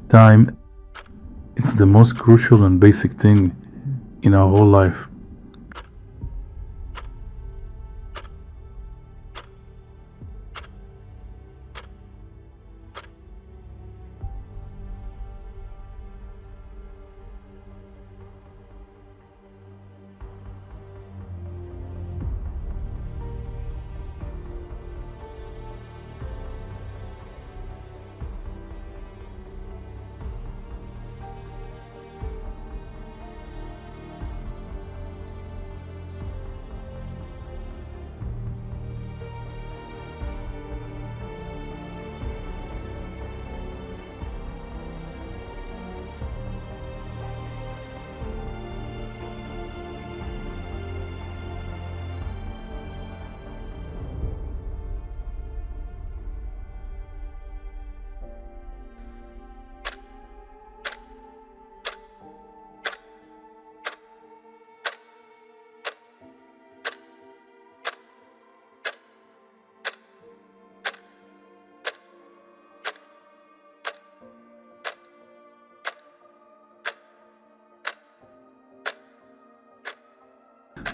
Time, it's the most crucial and basic thing in our whole life.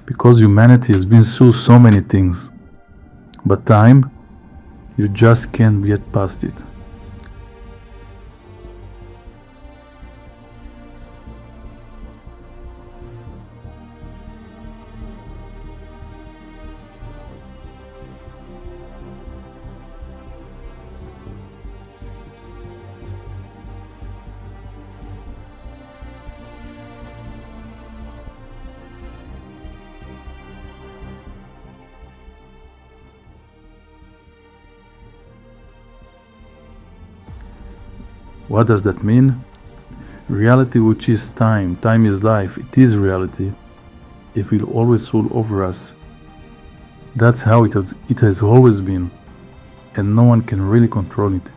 Because humanity has been through so many things, but time, you just can't get past it. What does that mean? Reality, which is time, time is life, it is reality. It will always rule over us. That's how it has always been, and no one can really control it,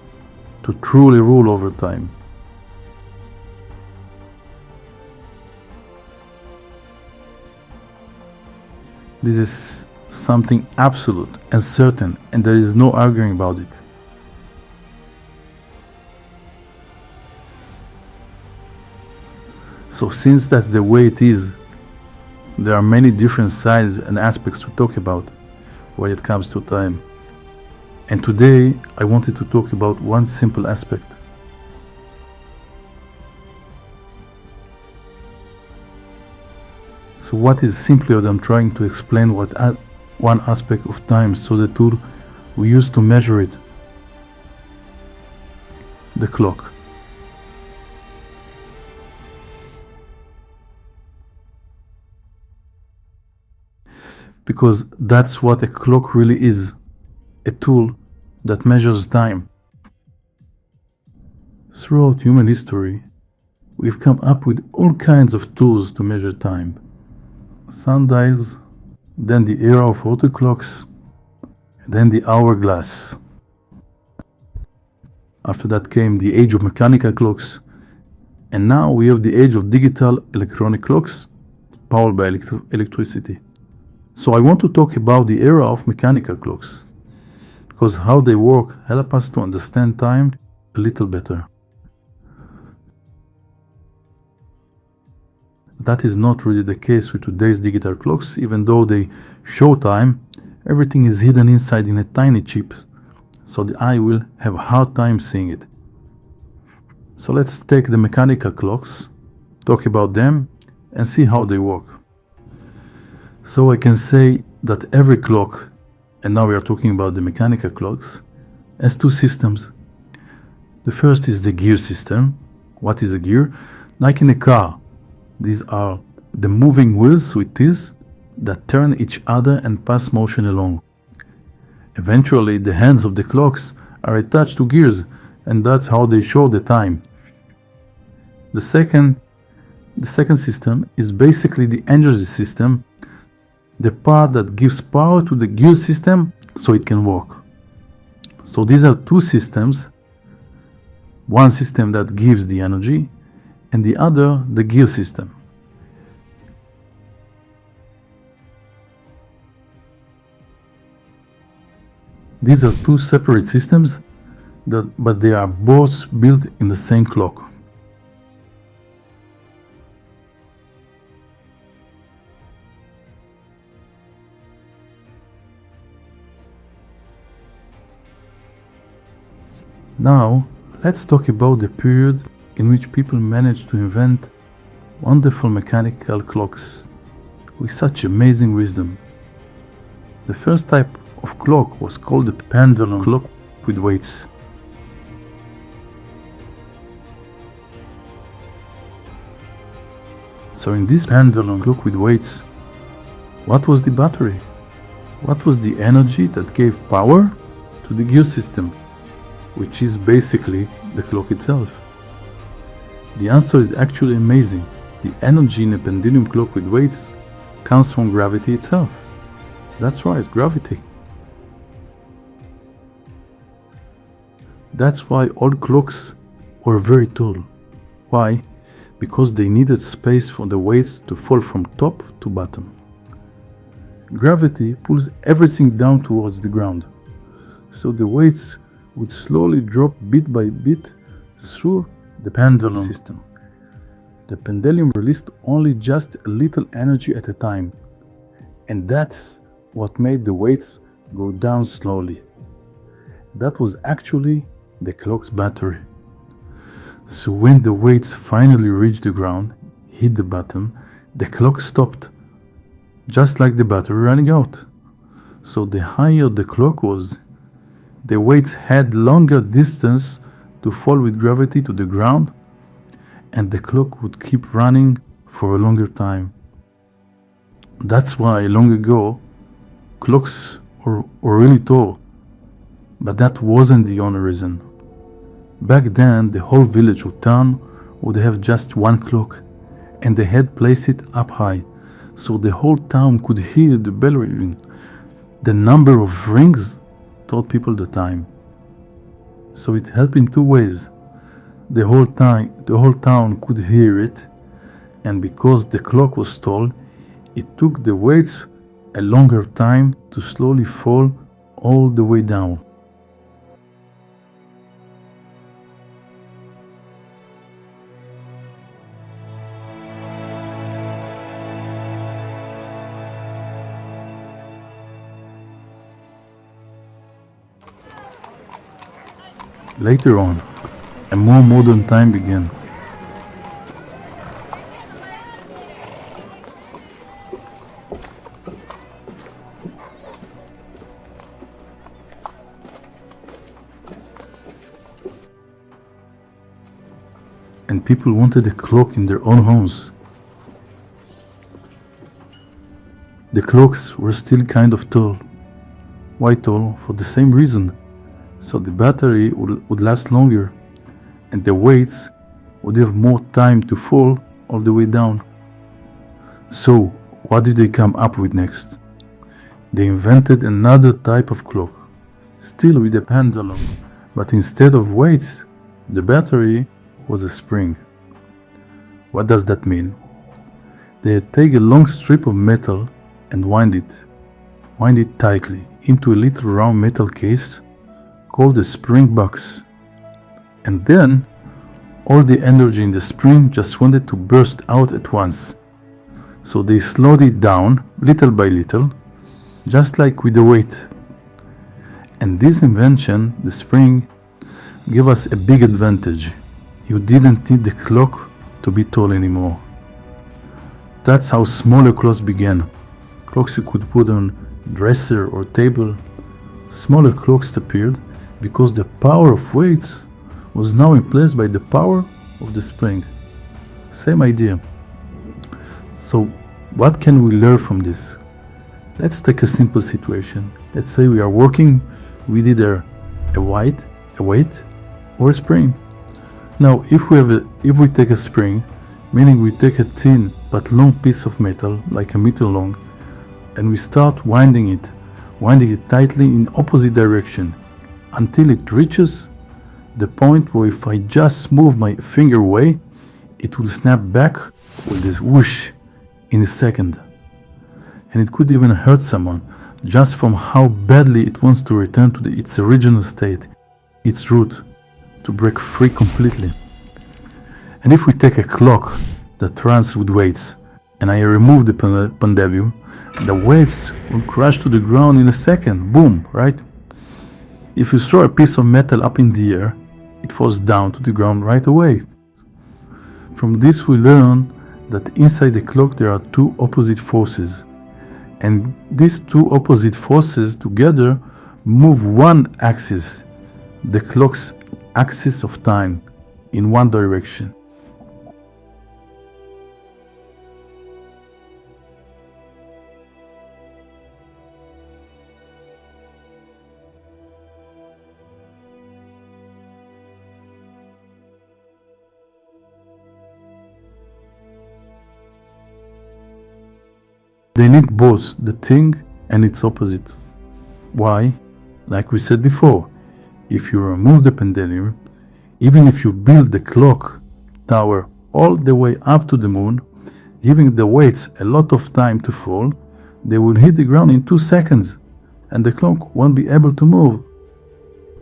to truly rule over time. This is something absolute and certain, and there is no arguing about it. So since that's the way it is, there are many different sides and aspects to talk about when it comes to time. And today I wanted to talk about one simple aspect. So what is simply what I'm trying to explain, one aspect of time, so the tool we use to measure it, the clock. Because that's what a clock really is, a tool that measures time. Throughout human history, we've come up with all kinds of tools to measure time. Sundials, then the era of water clocks, then the hourglass. After that came the age of mechanical clocks, and now we have the age of digital electronic clocks powered by electricity. So I want to talk about the era of mechanical clocks, because how they work help us to understand time a little better. That is not really the case with today's digital clocks. Even though they show time, everything is hidden inside in a tiny chip, so the eye will have a hard time seeing it. So let's take the mechanical clocks, talk about them, and see how they work. So I can say that every clock, and now we are talking about the mechanical clocks, has two systems. The first is the gear system. What is a gear? Like in a car, these are the moving wheels with teeth that turn each other and pass motion along. Eventually, the hands of the clocks are attached to gears, and that's how they show the time. The second system is basically the energy system, the part that gives power to the gear system so it can work. So these are two systems, one system that gives the energy and the other the gear system. These are two separate systems but they are both built in the same clock. Now, let's talk about the period in which people managed to invent wonderful mechanical clocks with such amazing wisdom. The first type of clock was called the pendulum clock with weights. So in this pendulum clock with weights, what was the battery? What was the energy that gave power to the gear system, which is basically the clock itself? The answer is actually amazing. The energy in a pendulum clock with weights comes from gravity itself. That's right, gravity. That's why old clocks were very tall. Why? Because they needed space for the weights to fall from top to bottom. Gravity pulls everything down towards the ground, so the weights would slowly drop bit by bit through the pendulum system. The pendulum released only just a little energy at a time, and that's what made the weights go down slowly. That was actually the clock's battery. So when the weights finally reached the ground, hit the bottom, the clock stopped, just like the battery running out. So the higher the clock was, the weights had longer distance to fall with gravity to the ground, and the clock would keep running for a longer time. That's why long ago, clocks were really tall, but that wasn't the only reason. Back then, the whole village or town would have just one clock, and they had placed it up high, so the whole town could hear the bell ring. The number of rings told people the time. So it helped in two ways. The whole town could hear it, and because the clock was tall, it took the weights a longer time to slowly fall all the way down. Later on, a more modern time began. And people wanted a clock in their own homes. The clocks were still kind of tall. Why tall? For the same reason. So the battery would last longer, and the weights would have more time to fall all the way down. So what did they come up with next? They invented another type of clock, still with a pendulum, but instead of weights, the battery was a spring. What does that mean? They take a long strip of metal and wind it tightly into a little round metal case called a spring box. And then all the energy in the spring just wanted to burst out at once. So they slowed it down little by little, just like with the weight. And this invention, the spring, gave us a big advantage. You didn't need the clock to be tall anymore. That's how smaller clocks began. Clocks you could put on a dresser or table. Smaller clocks appeared because the power of weights was now replaced by the power of the spring. Same idea. So what can we learn from this? Let's take a simple situation. Let's say we are working with either a weight or a spring. Now if we take a spring, meaning we take a thin but long piece of metal, like a meter long, and we start winding it tightly in opposite direction until it reaches the point where if I just move my finger away, it will snap back with this whoosh in a second. And it could even hurt someone just from how badly it wants to return to its original state. its root to break free completely. And if we take a clock that runs with weights and I remove the pendulum, the weights will crash to the ground in a second. Boom, right? If you throw a piece of metal up in the air, it falls down to the ground right away. From this we learn that inside the clock there are two opposite forces, and these two opposite forces together move one axis, the clock's axis of time, in one direction. They need both the thing and its opposite. Why? Like we said before, if you remove the pendulum, even if you build the clock tower all the way up to the moon, giving the weights a lot of time to fall, they will hit the ground in 2 seconds and the clock won't be able to move.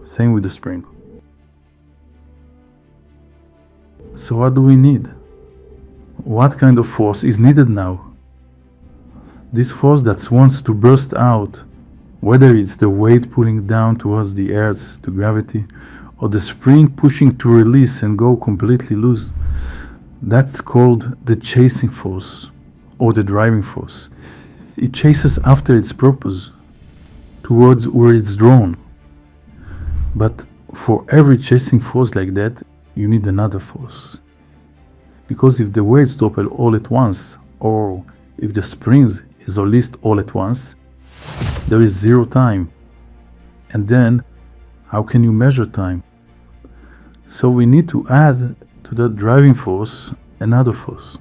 Same with the spring. So what do we need? What kind of force is needed now? This force that wants to burst out, whether it's the weight pulling down towards the earth to gravity, or the spring pushing to release and go completely loose, that's called the chasing force or the driving force. It chases after its purpose, towards where it's drawn. But for every chasing force like that, you need another force. Because if the weights stop all at once, or if the springs is released all at once, there is zero time. And then, how can you measure time? So we need to add to that driving force another force,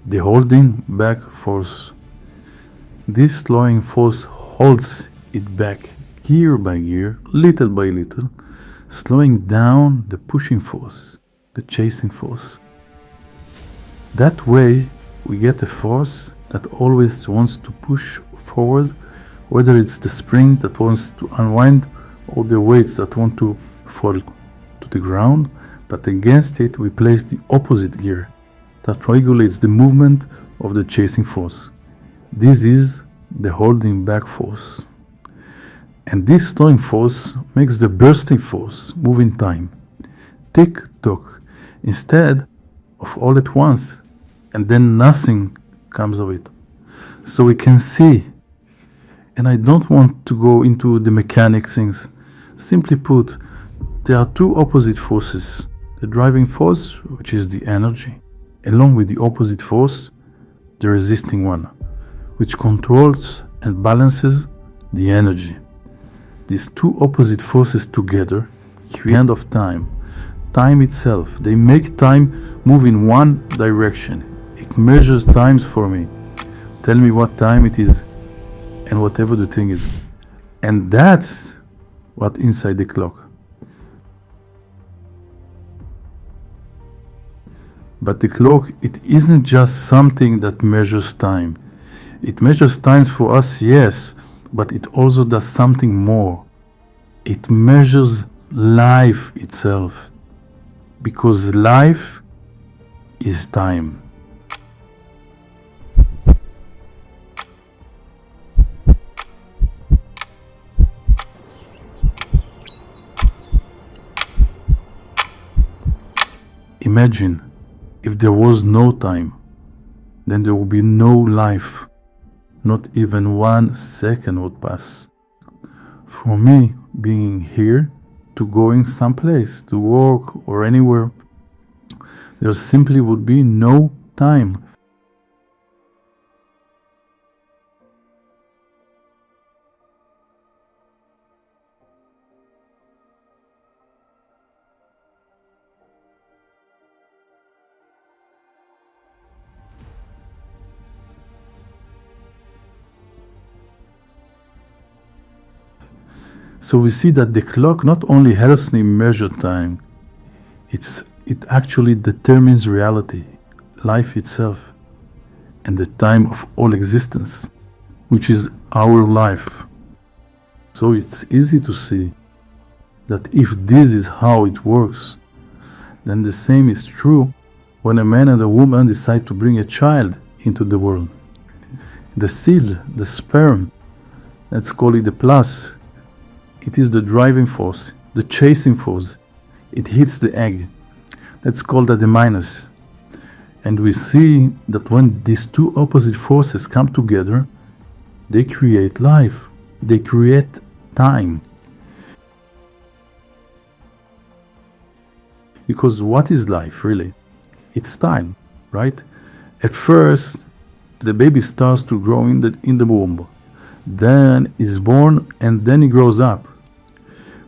the holding back force. This slowing force holds it back gear by gear, little by little, slowing down the pushing force, the chasing force. That way, we get a force that always wants to push forward, whether it's the spring that wants to unwind or the weights that want to fall to the ground, but against it we place the opposite gear that regulates the movement of the chasing force. This is the holding back force. And this slowing force makes the bursting force move in time. Tick-tock, instead of all at once, and then nothing comes of it. So we can see, and I don't want to go into the mechanic things. Simply put, there are two opposite forces. The driving force, which is the energy, along with the opposite force, the resisting one, which controls and balances the energy. These two opposite forces together create the end of time. Time itself. They make time move in one direction. It measures times for me. Tell me what time it is and whatever the thing is. And that's what inside the clock. But the clock, it isn't just something that measures time. It measures times for us, yes, but it also does something more. It measures life itself. Because life is time. Imagine if there was no time, then there would be no life. Not even 1 second would pass. For me, being here to going someplace, to work or anywhere, there simply would be no time. So we see that the clock not only helps me measure time, it actually determines reality, life itself, and the time of all existence, which is our life. So it's easy to see that if this is how it works, then the same is true when a man and a woman decide to bring a child into the world. The seed, the sperm, let's call it the plus, it is the driving force, the chasing force. It hits the egg. Let's call that the minus. And we see that when these two opposite forces come together, they create life. They create time. Because what is life really? It's time, right? At first, the baby starts to grow in the womb. Then is born and then he grows up.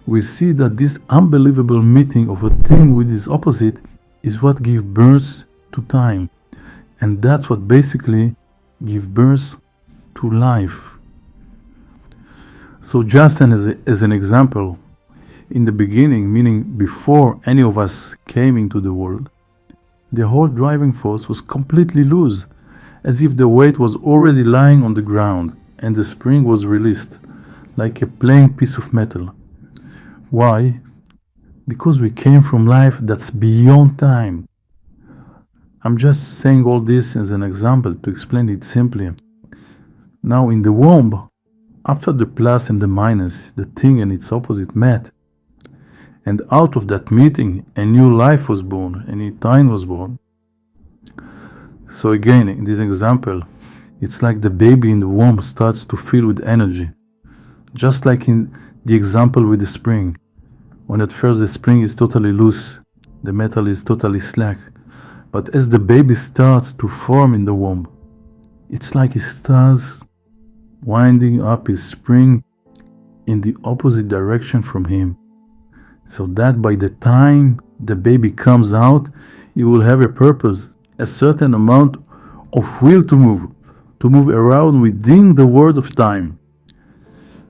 We see that this unbelievable meeting of a thing with its opposite is what gives birth to time. And that's what basically gives birth to life. So just as an example, in the beginning, meaning before any of us came into the world, the whole driving force was completely loose, as if the weight was already lying on the ground and the spring was released, like a plain piece of metal. Why? Because we came from life that's beyond time. I'm just saying all this as an example to explain it simply. Now in the womb, after the plus and the minus, the thing and its opposite met, and out of that meeting a new life was born, a new time was born. So again, in this example, it's like the baby in the womb starts to fill with energy. Just like in the example with the spring, when at first the spring is totally loose, the metal is totally slack. But as the baby starts to form in the womb, it's like he starts winding up his spring in the opposite direction from him, so that by the time the baby comes out, he will have a purpose, a certain amount of will to move around within the world of time.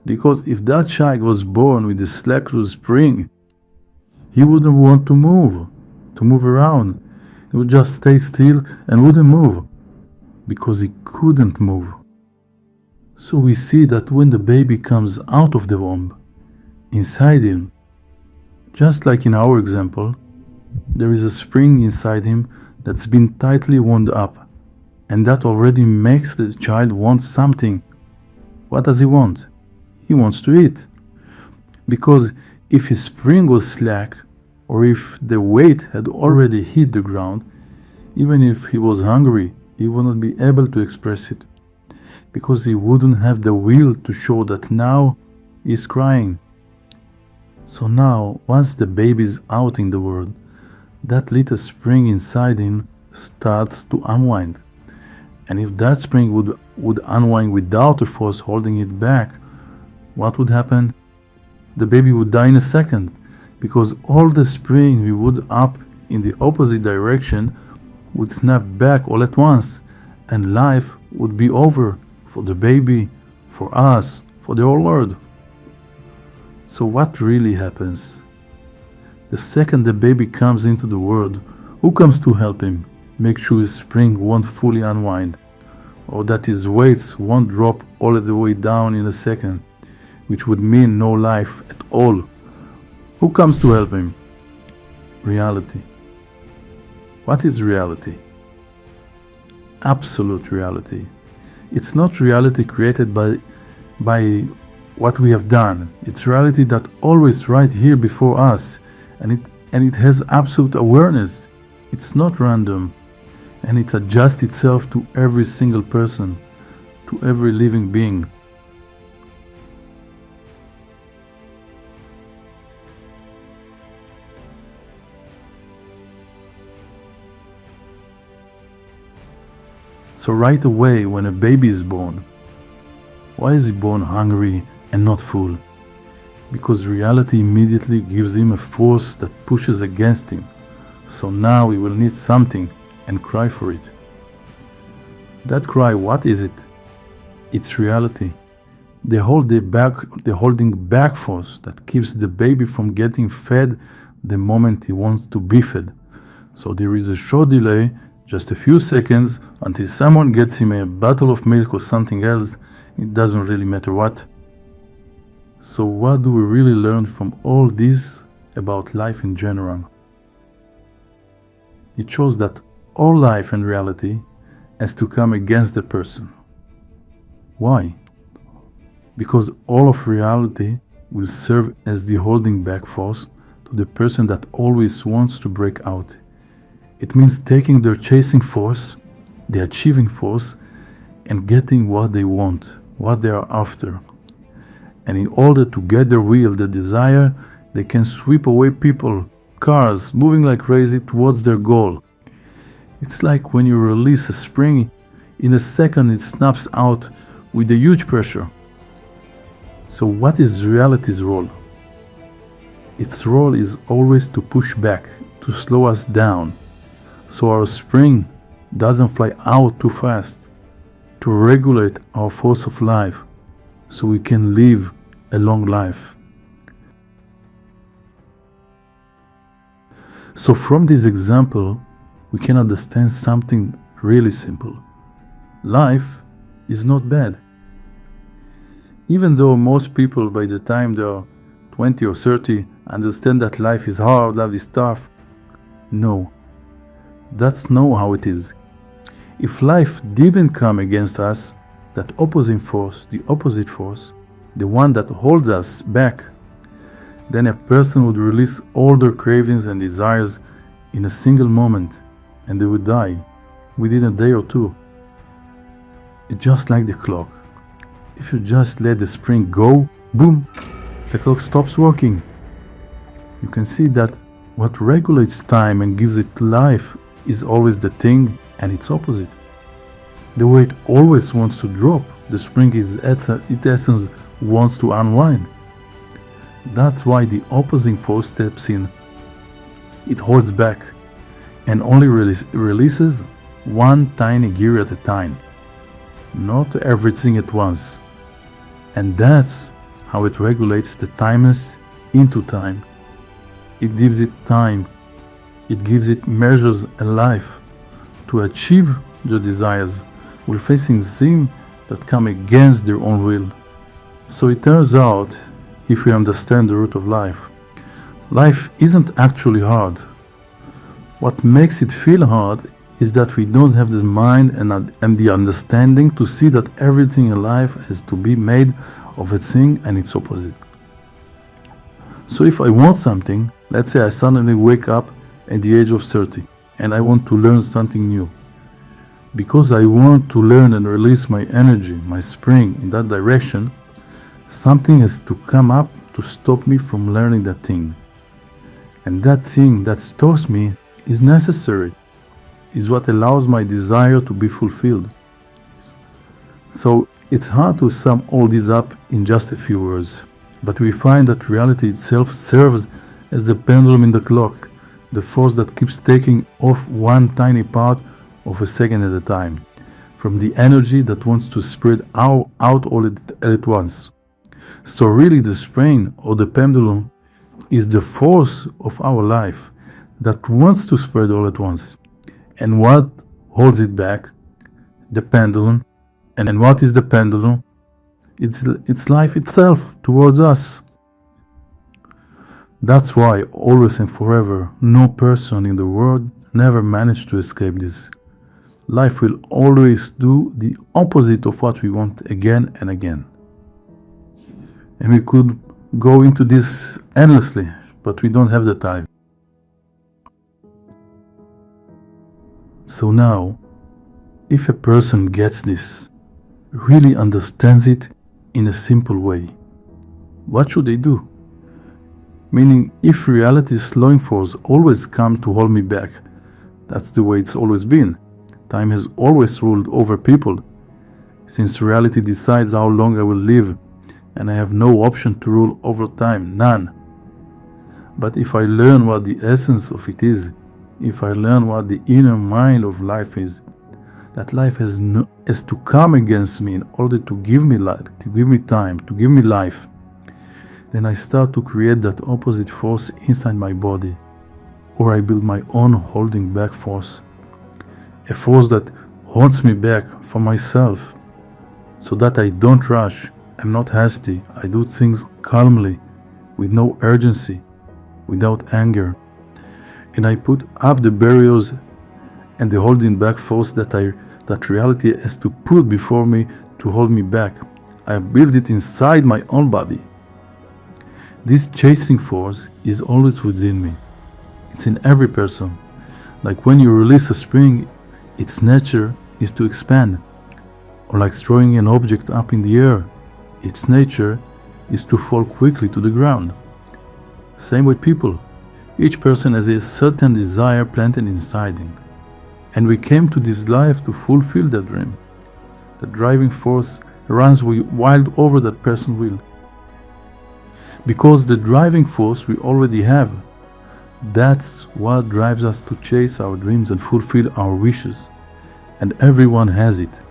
Because if that child was born with a slack loose spring, he wouldn't want to move around. He would just stay still and wouldn't move, because he couldn't move. So we see that when the baby comes out of the womb, inside him, just like in our example, there is a spring inside him that's been tightly wound up, and that already makes the child want something. What does he want? He wants to eat. Because if his spring was slack, or if the weight had already hit the ground, even if he was hungry, he would not be able to express it, because he wouldn't have the will to show that now he's crying. So now, once the baby is out in the world, that little spring inside him starts to unwind. And if that spring would unwind without a force holding it back, what would happen? The baby would die in a second, because all the spring we would up in the opposite direction would snap back all at once, and life would be over for the baby, for us, for the whole world. So what really happens? The second the baby comes into the world, who comes to help him make sure his spring won't fully unwind, or that his weights won't drop all the way down in a second, which would mean no life at all? Who comes to help him? Reality. What is reality? Absolute reality. It's not reality created by what we have done. It's reality that always right here before us, and it has absolute awareness. It's not random, and it adjusts itself to every single person, to every living being. So right away when a baby is born, why is he born hungry and not full? Because reality immediately gives him a force that pushes against him. So now he will need something and cry for it. That cry, what is it? It's reality. The holding back force that keeps the baby from getting fed the moment he wants to be fed. So there is a short delay, just a few seconds, until someone gets him a bottle of milk or something else. It doesn't really matter what. So what do we really learn from all this about life in general? It shows that all life and reality has to come against the person. Why? Because all of reality will serve as the holding back force to the person that always wants to break out. It means taking their chasing force, the achieving force, and getting what they want, what they are after. And in order to get their will, their desire, they can sweep away people, cars, moving like crazy towards their goal. It's like when you release a spring, in a second it snaps out with a huge pressure. So what is reality's role? Its role is always to push back, to slow us down, so our spring doesn't fly out too fast, to regulate our force of life, so we can live a long life. So from this example, we can understand something really simple. Life is not bad. Even though most people by the time they are 20 or 30 understand that life is hard, life is tough. No, that's not how it is. If life didn't come against us, that opposing force, the opposite force, the one that holds us back, then a person would release all their cravings and desires in a single moment, and they would die within a day or two. It's just like the clock. If you just let the spring go, boom, the clock stops working. You can see that what regulates time and gives it life is always the thing and its opposite. The way it always wants to drop, the spring is its essence wants to unwind. That's why the opposing force steps in. It holds back and only releases one tiny gear at a time, not everything at once. And that's how it regulates the timeless into time. It gives it time. It gives it measures a life to achieve their desires while facing things that come against their own will. So it turns out, if we understand the root of life, life isn't actually hard. What makes it feel hard is that we don't have the mind and the understanding to see that everything in life has to be made of a thing and its opposite. So if I want something, let's say I suddenly wake up at the age of 30 and I want to learn something new. Because I want to learn and release my energy, my spring in that direction, something has to come up to stop me from learning that thing. And that thing that stops me is necessary, is what allows my desire to be fulfilled. So it's hard to sum all this up in just a few words, but we find that reality itself serves as the pendulum in the clock, the force that keeps taking off one tiny part of a second at a time, from the energy that wants to spread out all at once. So really the spring or the pendulum is the force of our life that wants to spread all at once. And what holds it back? The pendulum. And what is the pendulum? It's life itself towards us. That's why always and forever no person in the world never managed to escape this. Life will always do the opposite of what we want again and again. And we could go into this endlessly, but we don't have the time. So now, if a person gets this, really understands it in a simple way, what should they do? Meaning, if reality's slowing force always come to hold me back, that's the way it's always been. Time has always ruled over people, since reality decides how long I will live, and I have no option to rule over time, none. But if I learn what the essence of it is, if I learn what the inner mind of life is, that life has to come against me in order to give me life, to give me time, to give me life, then I start to create that opposite force inside my body, or I build my own holding back force, a force that holds me back from myself, so that I don't rush, I'm not hasty. I do things calmly, with no urgency, without anger. And I put up the barriers and the holding back force that reality has to put before me to hold me back. I build it inside my own body. This chasing force is always within me. It's in every person. Like when you release a spring, its nature is to expand. Or like throwing an object up in the air, its nature is to fall quickly to the ground. Same with people. Each person has a certain desire planted inside him. And we came to this life to fulfill that dream. The driving force runs wild over that person's will. Because the driving force we already have, that's what drives us to chase our dreams and fulfill our wishes. And everyone has it.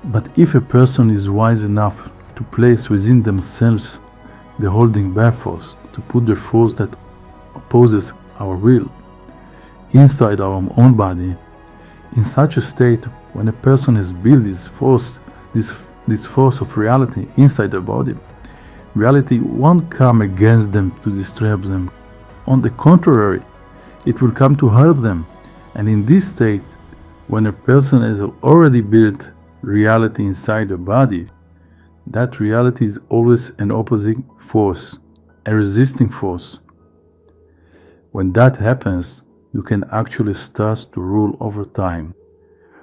But if a person is wise enough to place within themselves the holding back force, to put the force that opposes our will inside our own body, in such a state, when a person has built this force of reality inside their body, reality won't come against them to disturb them. On the contrary, it will come to help them. And in this state, when a person has already built reality inside the body, that reality is always an opposing force, a resisting force. When that happens, you can actually start to rule over time,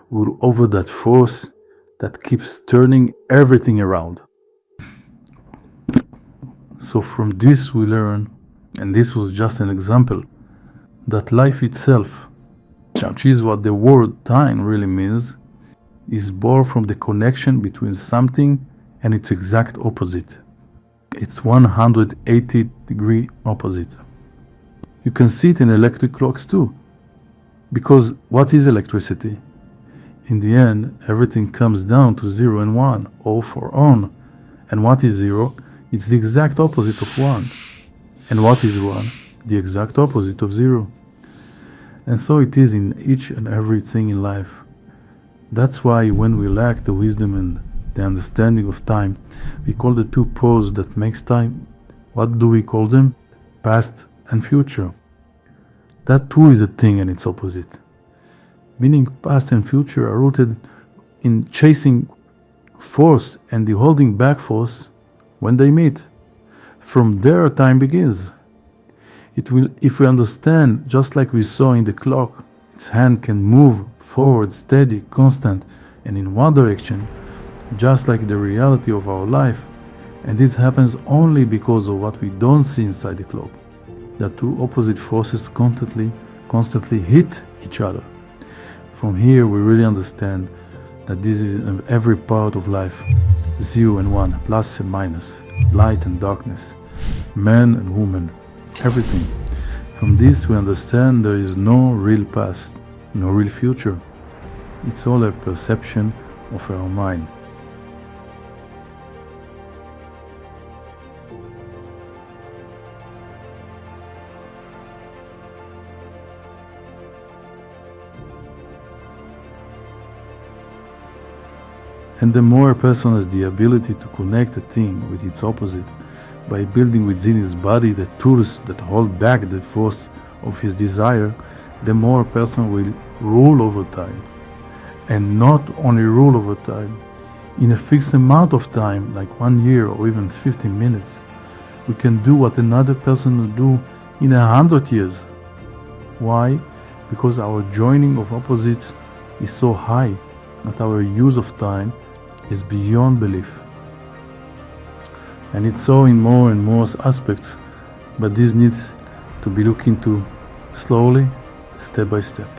rule over that force that keeps turning everything around. So from this we learn, and this was just an example, that life itself, which is what the word time really means, is born from the connection between something and its exact opposite. It's 180-degree opposite. You can see it in electric clocks too. Because what is electricity? In the end, everything comes down to 0 and 1, off or on. And what is 0? It's the exact opposite of 1. And what is 1? The exact opposite of 0. And so it is in each and everything in life. That's why when we lack the wisdom and the understanding of time, we call the two poles that makes time, what do we call them? Past and future. That too is a thing and its opposite. Meaning past and future are rooted in chasing force and the holding back force when they meet. From there time begins. It will, if we understand, just like we saw in the clock, its hand can move forward, steady, constant, and in one direction, just like the reality of our life. And this happens only because of what we don't see inside the clock. The two opposite forces constantly hit each other. From here we really understand that this is in every part of life, 0 and 1, plus and minus, light and darkness, man and woman, everything. From this we understand there is no real past, no real future. It's all a perception of our mind. And the more a person has the ability to connect a thing with its opposite by building within his body the tools that hold back the force of his desire, the more a person will rule over time. And not only rule over time, in a fixed amount of time, like 1 year or even 15 minutes, we can do what another person will do in 100 years. Why? Because our joining of opposites is so high that our use of time is beyond belief. And it's so in more and more aspects, but this needs to be looked into slowly, step by step.